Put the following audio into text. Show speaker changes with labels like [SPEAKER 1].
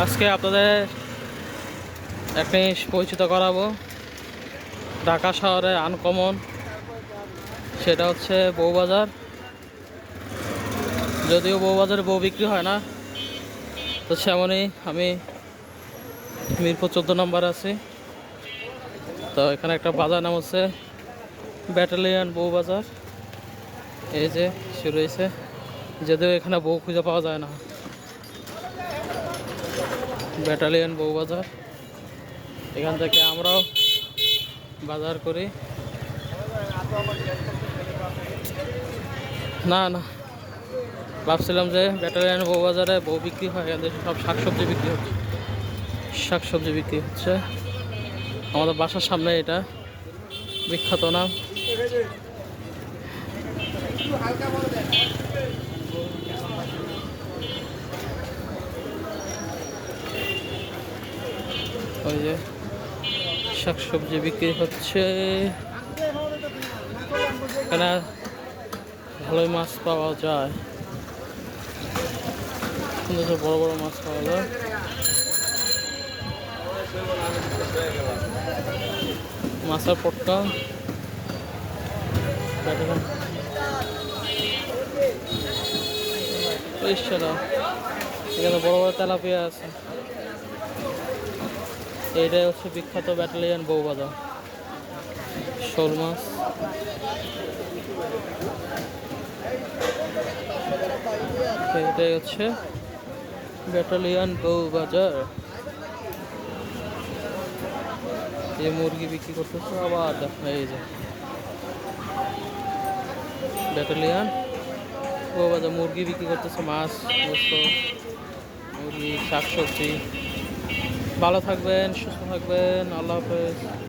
[SPEAKER 1] আজকে আপনাদের একটা জিনিস পরিচিত করাবো, ঢাকা শহরে আনকমন, সেটা হচ্ছে বউবাজার। যদিও বউবাজারে বউ বিক্রি হয় না, তো সেমনই আমি মিরপুর 14 নম্বর আছি। তো এখানে একটা বাজার নাম হচ্ছে ব্যাটালিয়ন বউবাজার। এই যে শুরু হয়েছে, যদিও এখানে বউ খুঁজে পাওয়া যায় না। ব্যাটালিয়ন বউবাজার, এখান থেকে আমরাও বাজার করি। না না, ভাবছিলাম যে ব্যাটালিয়ন বউবাজারে বউ বিক্রি হয়, এখান থেকে সব শাকসবজি বিক্রি হচ্ছে। শাকসবজি বিক্রি হচ্ছে আমাদের বাসার সামনে, এটা বিখ্যাত নাম। ওই যে শাকসবজি বিক্রি হচ্ছে, এখানে ভালোই মাছ পাওয়া যায়, সুন্দর বড় বড় মাছ পাওয়া যায়। মাছের পটকা, এখানে বড় বড় তেলাপিয়া আছে। এইটাই হচ্ছে বিখ্যাত ব্যাটালিয়ন বউবাজার। শোল মাছ, এটাই হচ্ছে ব্যাটালিয়ন বউবাজার। এই মুরগি বিক্রি করতেছে, আবার দেখো এই যে ব্যাটালিয়ন বউবাজার মুরগি বিক্রি করতেছে, মাছ, গোস্ত, মুরগি, শাকসবজি। ভালো থাকবেন, সুস্থ থাকবেন, আল্লাহ হাফেজ।